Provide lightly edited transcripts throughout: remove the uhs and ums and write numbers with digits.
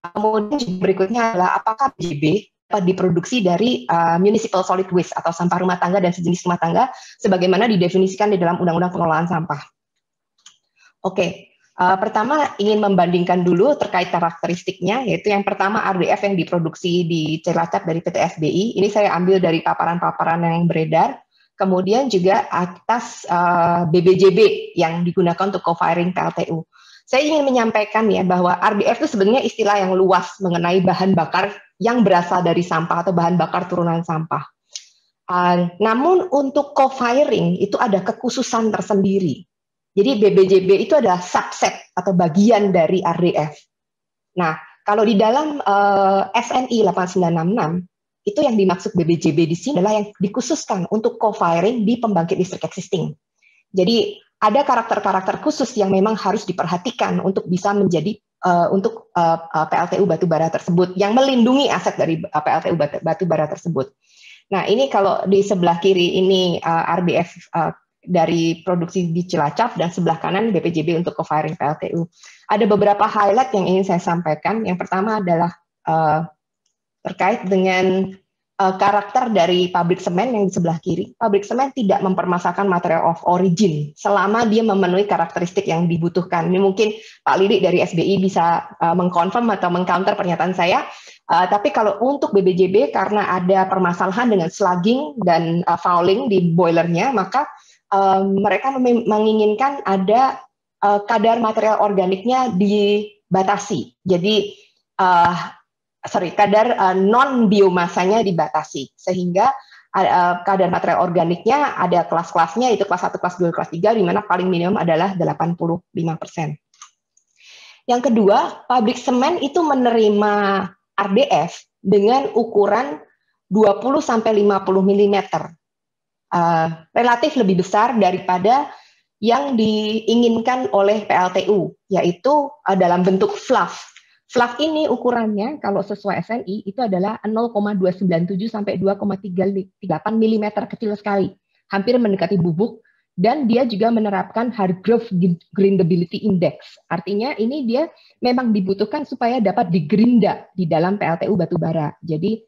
Kemudian berikutnya adalah apakah BJB dapat diproduksi dari municipal solid waste atau sampah rumah tangga dan sejenis rumah tangga sebagaimana didefinisikan di dalam Undang-Undang Pengelolaan Sampah. Oke, pertama ingin membandingkan dulu terkait karakteristiknya, yaitu yang pertama RDF yang diproduksi di Cilacap dari PT SBI. Ini saya ambil dari paparan-paparan yang beredar. Kemudian juga atas BBJB yang digunakan untuk co-firing PLTU. Saya ingin menyampaikan ya bahwa RDF itu sebenarnya istilah yang luas mengenai bahan bakar yang berasal dari sampah atau bahan bakar turunan sampah. Namun untuk co-firing itu ada kekhususan tersendiri. Jadi BBJB itu adalah subset atau bagian dari RDF. Nah, kalau di dalam SNI 8966 itu yang dimaksud BBJB di sini adalah yang dikhususkan untuk co-firing di pembangkit listrik existing. Jadi ada karakter-karakter khusus yang memang harus diperhatikan untuk bisa menjadi untuk PLTU batubara tersebut yang melindungi aset dari PLTU batubara tersebut. Nah, ini kalau di sebelah kiri ini RDF dari produksi di Cilacap dan sebelah kanan BPJB untuk co-firing PLTU. Ada beberapa highlight yang ingin saya sampaikan. Yang pertama adalah terkait dengan karakter dari pabrik semen yang di sebelah kiri. Pabrik semen tidak mempermasalahkan material of origin selama dia memenuhi karakteristik yang dibutuhkan. Ini mungkin Pak Lili dari SBI bisa mengkonfirm atau mengcounter pernyataan saya. Tapi kalau untuk BBJB karena ada permasalahan dengan slugging dan fouling di boilernya, maka mereka menginginkan ada kadar material organiknya dibatasi. Jadi kadar non biomasanya dibatasi sehingga kadar material organiknya ada kelas-kelasnya, itu kelas 1, kelas 2, kelas 3, di mana paling minimum adalah 85%. Yang kedua, pabrik semen itu menerima RDF dengan ukuran 20-50 mm. Relatif lebih besar daripada yang diinginkan oleh PLTU, yaitu dalam bentuk fluff. Fluff ini ukurannya kalau sesuai SNI itu adalah 0,297 sampai 2,38 mm, kecil sekali, hampir mendekati bubuk, dan dia juga menerapkan Hargrove Grindability Index. Artinya ini dia memang dibutuhkan supaya dapat digerinda di dalam PLTU batubara. Jadi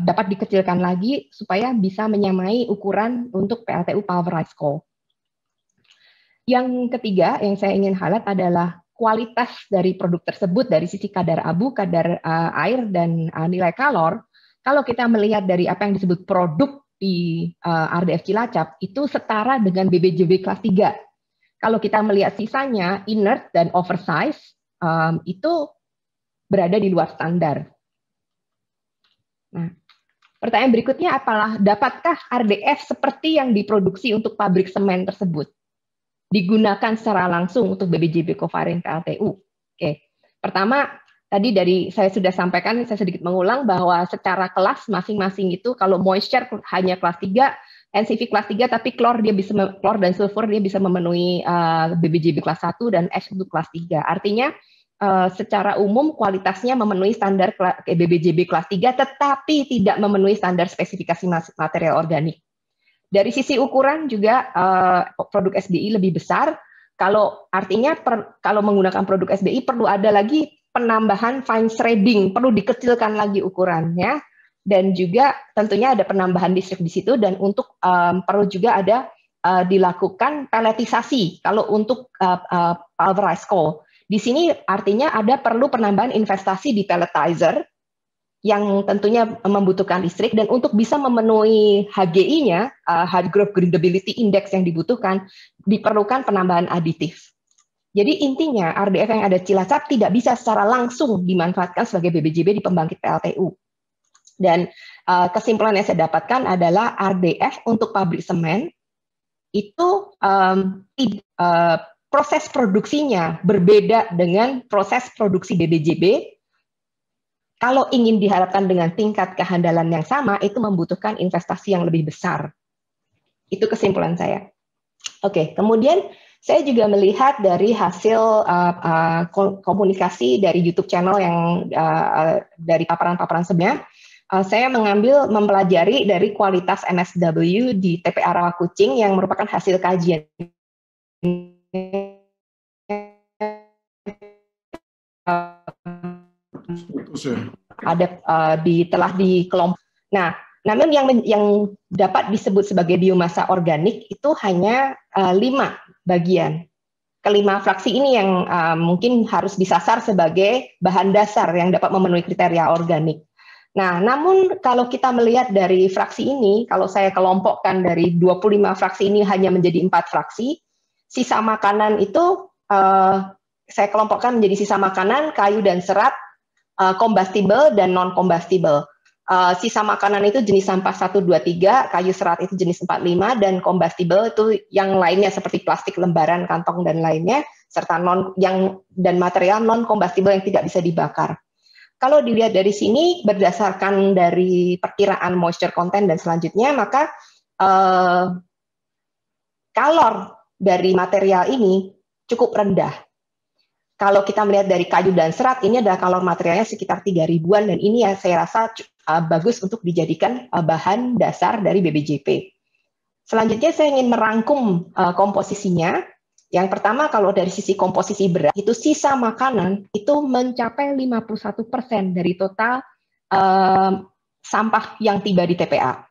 dapat dikecilkan lagi supaya bisa menyamai ukuran untuk PLTU pulverized coal. Yang ketiga yang saya ingin highlight adalah kualitas dari produk tersebut dari sisi kadar abu, kadar air, dan nilai kalor. Kalau kita melihat dari apa yang disebut produk di RDF Cilacap, itu setara dengan BBJB kelas 3. Kalau kita melihat sisanya, inert dan oversize, itu berada di luar standar. Nah, pertanyaan berikutnya apalah, dapatkah RDF seperti yang diproduksi untuk pabrik semen tersebut digunakan secara langsung untuk BBJB co-firing PLTU? Oke. Pertama, tadi dari saya sudah sampaikan, saya sedikit mengulang bahwa secara kelas masing-masing itu kalau moisture hanya kelas 3, NCV kelas 3, tapi klor dan sulfur dia bisa memenuhi BBJB kelas 1 dan ash untuk kelas 3. Artinya secara umum kualitasnya memenuhi standar BBJB kelas 3 tetapi tidak memenuhi standar spesifikasi material organik. Dari sisi ukuran juga produk SBI lebih besar. Kalau artinya kalau menggunakan produk SBI perlu ada lagi penambahan fine shredding, perlu dikecilkan lagi ukurannya, dan juga tentunya ada penambahan listrik di situ, dan untuk perlu juga ada dilakukan pelletisasi kalau untuk pulverized coal. Di sini artinya ada perlu penambahan investasi di pelletizer yang tentunya membutuhkan listrik, dan untuk bisa memenuhi HGI-nya, Hargrove Grindability Index yang dibutuhkan, diperlukan penambahan aditif. Jadi intinya RDF yang ada Cilacap tidak bisa secara langsung dimanfaatkan sebagai BBJB di pembangkit PLTU. Dan kesimpulan yang saya dapatkan adalah RDF untuk pabrik semen itu proses produksinya berbeda dengan proses produksi BBJB. Kalau ingin diharapkan dengan tingkat kehandalan yang sama, itu membutuhkan investasi yang lebih besar. Itu kesimpulan saya. Oke, kemudian saya juga melihat dari hasil komunikasi dari YouTube channel yang dari paparan-paparan sebelumnya, saya mempelajari dari kualitas MSW di TPA Rawakucing yang merupakan hasil kajian ada telah dikelompok. Nah, namun yang dapat disebut sebagai biomasa organik itu hanya 5 bagian. Kelima fraksi ini yang mungkin harus disasar sebagai bahan dasar yang dapat memenuhi kriteria organik. Nah, namun kalau kita melihat dari fraksi ini, kalau saya kelompokkan dari 25 fraksi ini hanya menjadi 4 fraksi, sisa makanan itu saya kelompokkan menjadi sisa makanan, kayu dan serat, combustible dan non-combustible. Sisa makanan itu jenis sampah 1, 2, 3, kayu serat itu jenis 4, 5, dan combustible itu yang lainnya seperti plastik, lembaran, kantong, dan lainnya, serta dan material non-combustible yang tidak bisa dibakar. Kalau dilihat dari sini, berdasarkan dari perkiraan moisture content dan selanjutnya, maka kalor dari material ini cukup rendah. Kalau kita melihat dari kayu dan serat, ini adalah kalor materialnya sekitar 3 ribuan, dan ini ya saya rasa bagus untuk dijadikan bahan dasar dari BBJP. Selanjutnya saya ingin merangkum komposisinya. Yang pertama, kalau dari sisi komposisi berat, itu sisa makanan itu mencapai 51% dari total sampah yang tiba di TPA.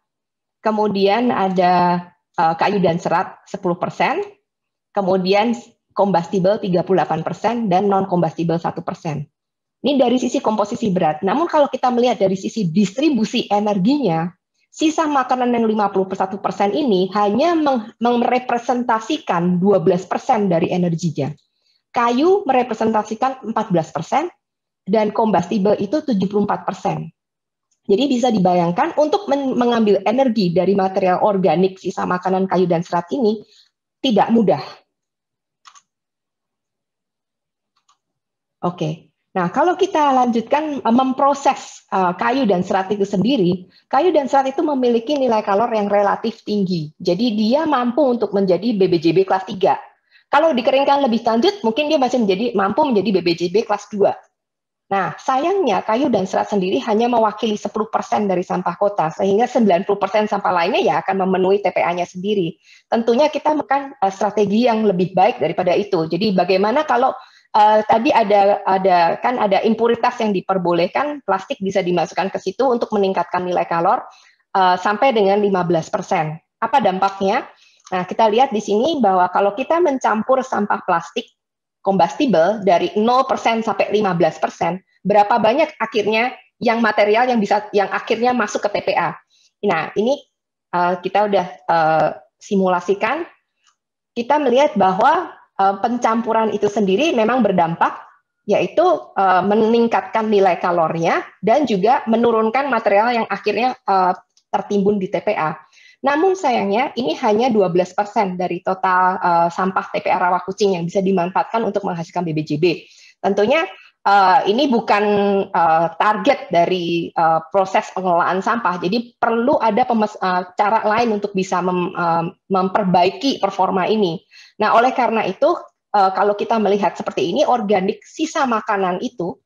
Kemudian ada kayu dan serat 10%, kemudian combustible 38%, dan non-combustible 1%. Ini dari sisi komposisi berat. Namun kalau kita melihat dari sisi distribusi energinya, sisa makanan yang 51% ini hanya merepresentasikan 12% dari energinya. Kayu merepresentasikan 14%, dan combustible itu 74%. Jadi bisa dibayangkan untuk mengambil energi dari material organik sisa makanan, kayu, dan serat ini tidak mudah. Oke, nah kalau kita lanjutkan memproses kayu dan serat itu sendiri, kayu dan serat itu memiliki nilai kalor yang relatif tinggi. Jadi dia mampu untuk menjadi BBJB kelas 3. Kalau dikeringkan lebih lanjut, mungkin dia masih mampu menjadi BBJB kelas 2. Nah, sayangnya kayu dan serat sendiri hanya mewakili 10% dari sampah kota, sehingga 90% sampah lainnya ya akan memenuhi TPA-nya sendiri. Tentunya kita makan strategi yang lebih baik daripada itu. Jadi bagaimana kalau tadi ada impuritas yang diperbolehkan, plastik bisa dimasukkan ke situ untuk meningkatkan nilai kalor sampai dengan 15%. Apa dampaknya? Nah, kita lihat di sini bahwa kalau kita mencampur sampah plastik combustible dari 0% sampai 15%, berapa banyak akhirnya yang material yang akhirnya masuk ke TPA. Nah, ini kita udah simulasikan, kita melihat bahwa pencampuran itu sendiri memang berdampak, yaitu meningkatkan nilai kalornya dan juga menurunkan material yang akhirnya tertimbun di TPA. Namun sayangnya ini hanya 12% dari total sampah TPA Rawakucing yang bisa dimanfaatkan untuk menghasilkan BBJB. Tentunya ini bukan target dari proses pengelolaan sampah, jadi perlu ada cara lain untuk bisa memperbaiki performa ini. Nah, oleh karena itu, kalau kita melihat seperti ini, organik sisa makanan itu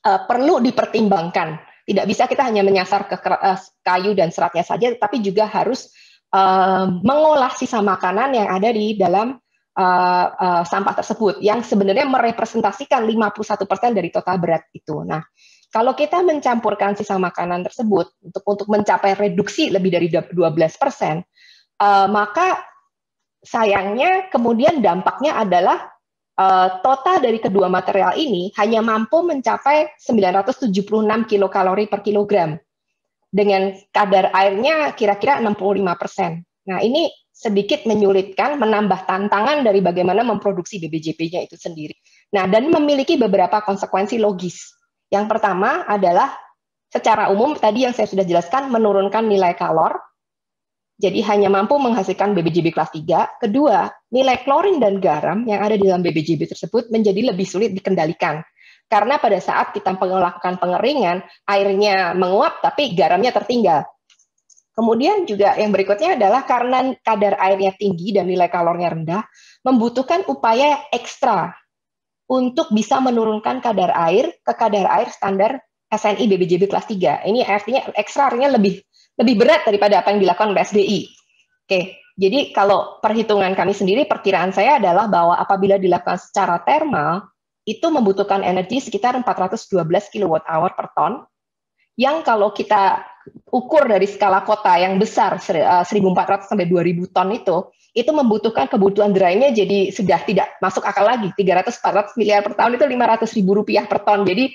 perlu dipertimbangkan. Tidak bisa kita hanya menyasar ke kayu dan seratnya saja, tapi juga harus mengolah sisa makanan yang ada di dalam sampah tersebut, yang sebenarnya merepresentasikan 51% dari total berat itu. Nah, kalau kita mencampurkan sisa makanan tersebut untuk mencapai reduksi lebih dari 12%, maka sayangnya kemudian dampaknya adalah total dari kedua material ini hanya mampu mencapai 976 kilokalori per kilogram dengan kadar airnya kira-kira 65%. Nah, ini sedikit menyulitkan, menambah tantangan dari bagaimana memproduksi BBJP-nya itu sendiri. Nah, dan memiliki beberapa konsekuensi logis. Yang pertama adalah secara umum tadi yang saya sudah jelaskan, menurunkan nilai kalor, jadi hanya mampu menghasilkan BBJB kelas 3. Kedua, nilai klorin dan garam yang ada di dalam BBJB tersebut menjadi lebih sulit dikendalikan. Karena pada saat kita melakukan pengeringan, airnya menguap tapi garamnya tertinggal. Kemudian juga yang berikutnya adalah karena kadar airnya tinggi dan nilai kalornya rendah, membutuhkan upaya ekstra untuk bisa menurunkan kadar air ke kadar air standar SNI BBJB kelas 3. Ini artinya ekstra artinya lebih berat daripada apa yang dilakukan oleh SDI. Oke, jadi kalau perhitungan kami sendiri, perkiraan saya adalah bahwa apabila dilakukan secara termal, itu membutuhkan energi sekitar 412 kWh per ton, yang kalau kita ukur dari skala kota yang besar 1.400 sampai 2.000 ton itu membutuhkan kebutuhan dryingnya jadi sudah tidak masuk akal lagi. 300-400 miliar per tahun itu 500.000 rupiah per ton. Jadi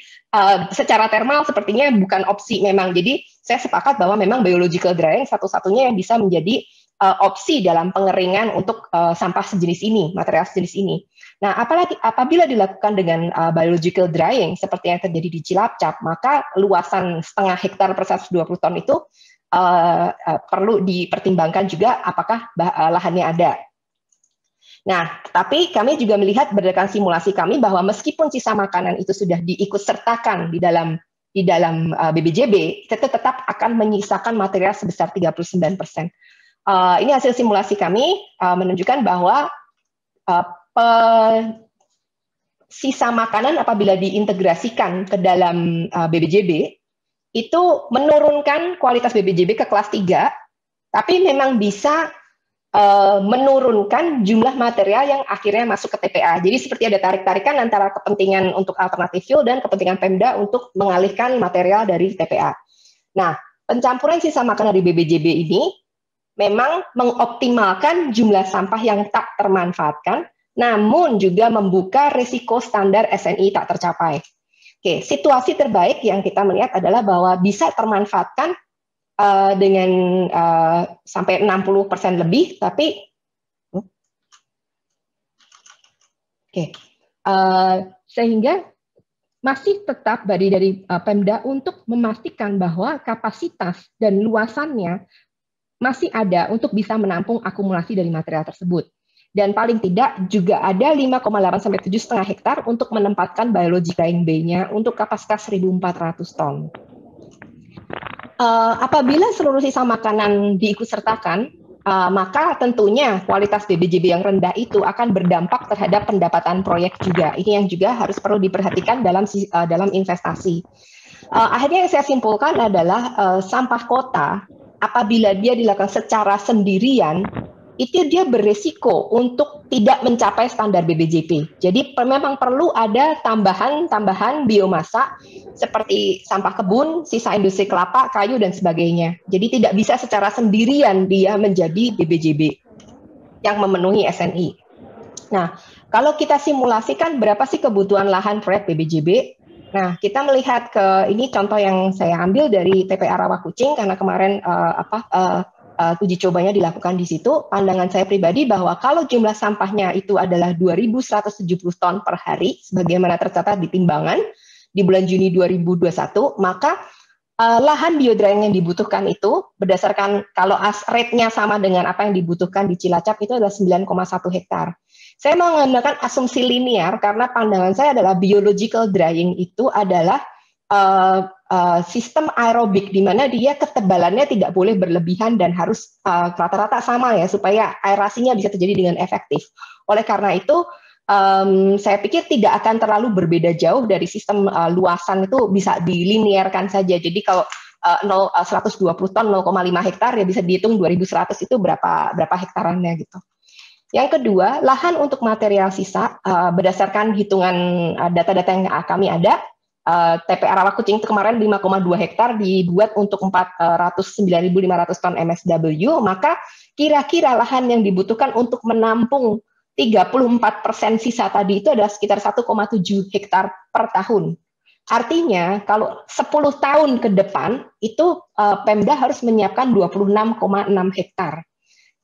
secara thermal sepertinya bukan opsi memang. Jadi saya sepakat bahwa memang biological drying satu-satunya yang bisa menjadi opsi dalam pengeringan untuk sampah sejenis ini, material sejenis ini. Nah, apalagi apabila dilakukan dengan biological drying seperti yang terjadi di Cilacap, maka luasan setengah hektar per 120 ton itu perlu dipertimbangkan juga apakah lahannya ada. Nah, tapi kami juga melihat berdasarkan simulasi kami bahwa meskipun sisa makanan itu sudah diikutsertakan di dalam BBJB, itu tetap akan menyisakan material sebesar 39%. Ini hasil simulasi kami menunjukkan bahwa sisa makanan apabila diintegrasikan ke dalam BBJB itu menurunkan kualitas BBJB ke kelas 3, tapi memang bisa menurunkan jumlah material yang akhirnya masuk ke TPA. Jadi seperti ada tarik-tarikan antara kepentingan untuk alternatif fuel dan kepentingan Pemda untuk mengalihkan material dari TPA. Nah, pencampuran sisa makanan di BBJB ini memang mengoptimalkan jumlah sampah yang tak termanfaatkan, namun juga membuka risiko standar SNI tak tercapai. Oke, situasi terbaik yang kita melihat adalah bahwa bisa termanfaatkan dengan sampai 60% lebih, tapi sehingga masih tetap dari Pemda untuk memastikan bahwa kapasitas dan luasannya masih ada untuk bisa menampung akumulasi dari material tersebut. Dan paling tidak juga ada 5,8 sampai 7,5 hektar untuk menempatkan biological drying bay-nya untuk kapasitas 1.400 ton. Apabila seluruh sisa makanan diikutsertakan, maka tentunya kualitas BBJB yang rendah itu akan berdampak terhadap pendapatan proyek juga. Ini yang juga harus perlu diperhatikan dalam investasi. Akhirnya yang saya simpulkan adalah sampah kota apabila dia dilakukan secara sendirian, itu dia beresiko untuk tidak mencapai standar BBJP. Jadi memang perlu ada tambahan biomasa seperti sampah kebun, sisa industri kelapa, kayu, dan sebagainya. Jadi tidak bisa secara sendirian dia menjadi BBJB yang memenuhi SNI. Nah, kalau kita simulasikan berapa sih kebutuhan lahan proyek BBJB, nah, kita melihat ini contoh yang saya ambil dari TPA Rawakucing karena kemarin uji cobanya dilakukan di situ. Pandangan saya pribadi bahwa kalau jumlah sampahnya itu adalah 2.170 ton per hari, sebagaimana tercatat di timbangan di bulan Juni 2021, maka lahan biodrying yang dibutuhkan itu berdasarkan kalau rate-nya sama dengan apa yang dibutuhkan di Cilacap itu adalah 9,1 hektar. Saya mau menggunakan asumsi linear karena pandangan saya adalah biological drying itu adalah sistem aerobik di mana dia ketebalannya tidak boleh berlebihan dan harus rata-rata sama ya supaya aerasinya bisa terjadi dengan efektif. Oleh karena itu saya pikir tidak akan terlalu berbeda jauh dari sistem luasan itu bisa dilinearkan saja. Jadi kalau 120 ton 0,5 hektar ya bisa dihitung 2.100 itu berapa hektarannya gitu. Yang kedua, lahan untuk material sisa berdasarkan hitungan data-data yang kami ada, TPA Rawakucing itu kemarin 5,2 hektar dibuat untuk 409.500 ton MSW, maka kira-kira lahan yang dibutuhkan untuk menampung 34% sisa tadi itu adalah sekitar 1,7 hektar per tahun. Artinya kalau 10 tahun ke depan itu Pemda harus menyiapkan 26,6 hektar.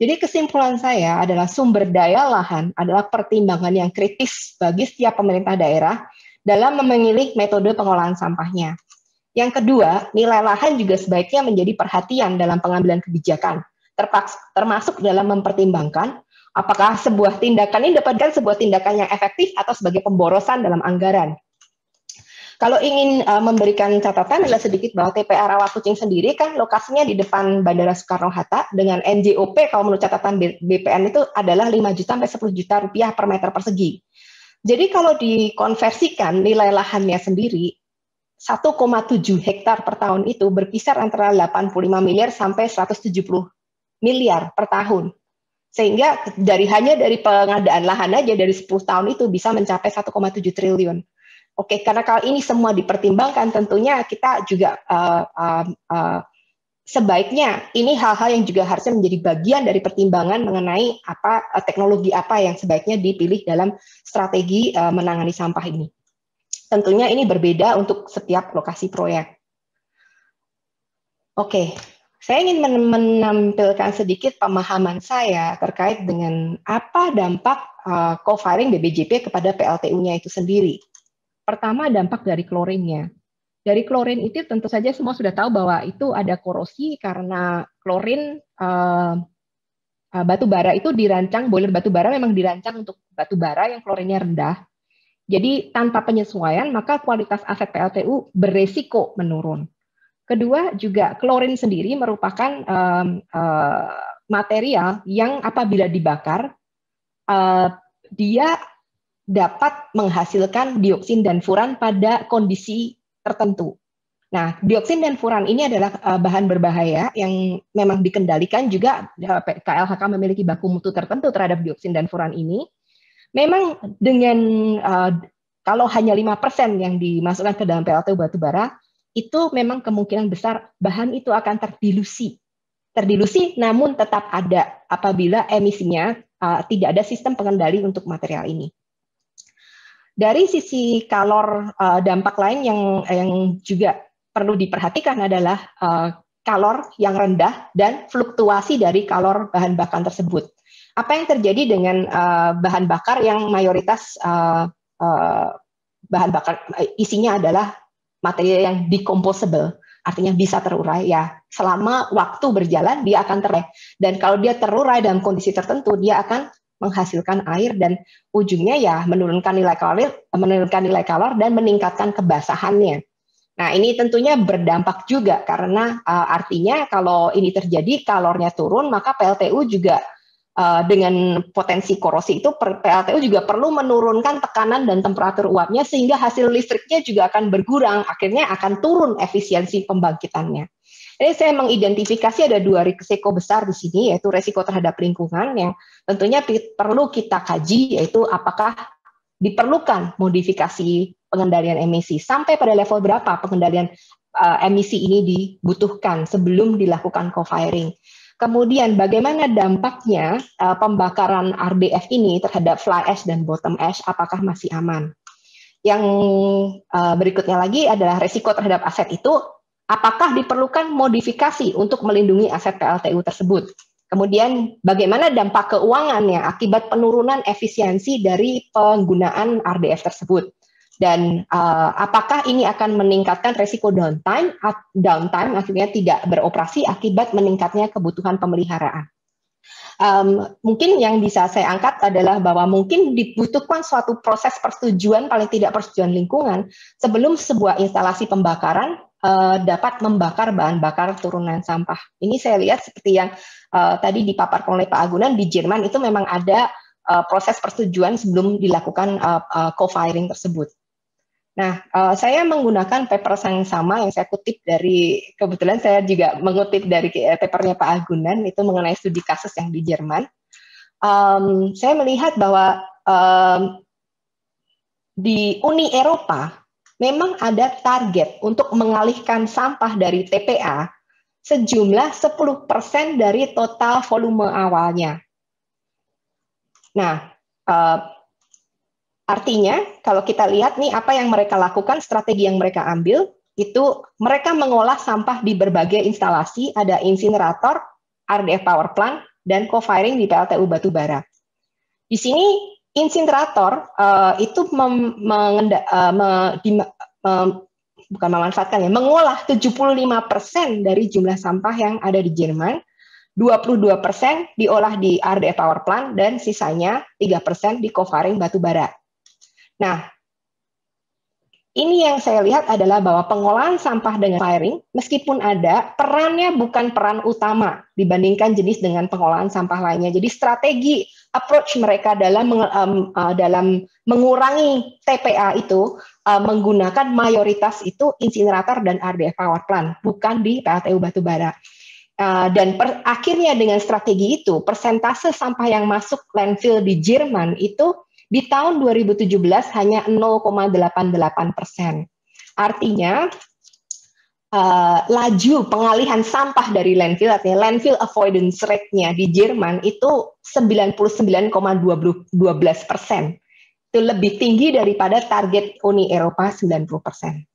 Jadi kesimpulan saya adalah sumber daya lahan adalah pertimbangan yang kritis bagi setiap pemerintah daerah dalam memilih metode pengolahan sampahnya. Yang kedua, nilai lahan juga sebaiknya menjadi perhatian dalam pengambilan kebijakan, termasuk dalam mempertimbangkan apakah sebuah tindakan ini dapatkan sebuah tindakan yang efektif atau sebagai pemborosan dalam anggaran. Kalau ingin memberikan catatan adalah sedikit bahwa TPA Rawakucing sendiri kan lokasinya di depan Bandara Soekarno-Hatta dengan NJOP kalau menurut catatan BPN itu adalah 5 juta sampai 10 juta rupiah per meter persegi. Jadi kalau dikonversikan nilai lahannya sendiri 1,7 hektar per tahun itu berkisar antara 85 miliar sampai 170 miliar per tahun. Sehingga hanya dari pengadaan lahan aja dari 10 tahun itu bisa mencapai 1,7 triliun. Oke, karena kalau ini semua dipertimbangkan, tentunya kita juga sebaiknya ini hal-hal yang juga harusnya menjadi bagian dari pertimbangan mengenai teknologi apa yang sebaiknya dipilih dalam strategi menangani sampah ini. Tentunya ini berbeda untuk setiap lokasi proyek. Oke, saya ingin menampilkan sedikit pemahaman saya terkait dengan apa dampak co-firing BBJP kepada PLTU-nya itu sendiri. Pertama, dampak dari klorinnya. Dari klorin itu tentu saja semua sudah tahu bahwa itu ada korosi karena klorin batu bara itu dirancang, boiler batu bara memang dirancang untuk batu bara yang klorinnya rendah. Jadi tanpa penyesuaian maka kualitas aset PLTU beresiko menurun. Kedua, juga klorin sendiri merupakan material yang apabila dibakar, dia dapat menghasilkan dioksin dan furan pada kondisi tertentu. Nah, dioksin dan furan ini adalah bahan berbahaya yang memang dikendalikan juga, KLHK memiliki baku mutu tertentu terhadap dioksin dan furan ini. Memang dengan kalau hanya 5% yang dimasukkan ke dalam PLTU batubara, itu memang kemungkinan besar bahan itu akan terdilusi. Terdilusi namun tetap ada apabila emisinya tidak ada sistem pengendali untuk material ini. Dari sisi kalor, dampak lain yang juga perlu diperhatikan adalah kalor yang rendah dan fluktuasi dari kalor bahan bakar tersebut. Apa yang terjadi dengan bahan bakar yang mayoritas bahan bakar isinya adalah material yang decomposable, artinya bisa terurai, ya selama waktu berjalan dia akan terurai. Dan kalau dia terurai dalam kondisi tertentu, dia akan menghasilkan air dan ujungnya ya menurunkan nilai kalor dan meningkatkan kebasahannya. Nah, ini tentunya berdampak juga karena artinya kalau ini terjadi kalornya turun, maka PLTU juga dengan potensi korosi itu PLTU juga perlu menurunkan tekanan dan temperatur uapnya sehingga hasil listriknya juga akan berkurang, akhirnya akan turun efisiensi pembangkitannya. Jadi saya mengidentifikasi ada 2 risiko besar di sini, yaitu risiko terhadap lingkungan yang tentunya perlu kita kaji, yaitu apakah diperlukan modifikasi pengendalian emisi, sampai pada level berapa pengendalian emisi ini dibutuhkan sebelum dilakukan co-firing. Kemudian bagaimana dampaknya pembakaran RDF ini terhadap fly ash dan bottom ash, apakah masih aman? Yang berikutnya lagi adalah risiko terhadap aset itu, apakah diperlukan modifikasi untuk melindungi aset PLTU tersebut? Kemudian bagaimana dampak keuangannya akibat penurunan efisiensi dari penggunaan RDF tersebut? Dan apakah ini akan meningkatkan resiko downtime akhirnya tidak beroperasi akibat meningkatnya kebutuhan pemeliharaan. Mungkin yang bisa saya angkat adalah bahwa mungkin dibutuhkan suatu proses persetujuan, paling tidak persetujuan lingkungan, sebelum sebuah instalasi pembakaran dapat membakar bahan bakar turunan sampah. Ini saya lihat seperti yang tadi dipaparkan oleh Pak Agunan, di Jerman itu memang ada proses persetujuan sebelum dilakukan co-firing tersebut. Nah, saya menggunakan paper yang sama yang saya kutip dari, kebetulan saya juga mengutip dari papernya Pak Agunan, itu mengenai studi kasus yang di Jerman. Saya melihat bahwa di Uni Eropa memang ada target untuk mengalihkan sampah dari TPA sejumlah 10% dari total volume awalnya. Nah, artinya, kalau kita lihat nih apa yang mereka lakukan, strategi yang mereka ambil, itu mereka mengolah sampah di berbagai instalasi, ada insinerator, RDF power plant, dan co-firing di PLTU batubara. Di sini insinerator itu mengolah 75% dari jumlah sampah yang ada di Jerman, 22% diolah di RDF power plant, dan sisanya 3% di co-firing batubara. Nah, ini yang saya lihat adalah bahwa pengolahan sampah dengan firing, meskipun ada, perannya bukan peran utama dibandingkan jenis dengan pengolahan sampah lainnya. Jadi strategi approach mereka dalam mengurangi TPA itu menggunakan mayoritas itu insinerator dan RDF power plant, bukan di PLTU batubara. Dan akhirnya dengan strategi itu, persentase sampah yang masuk landfill di Jerman itu di tahun 2017 hanya 0,88%. Artinya, laju pengalihan sampah dari landfill, artinya landfill avoidance rate-nya di Jerman itu 99,12%. Itu lebih tinggi daripada target Uni Eropa 90%.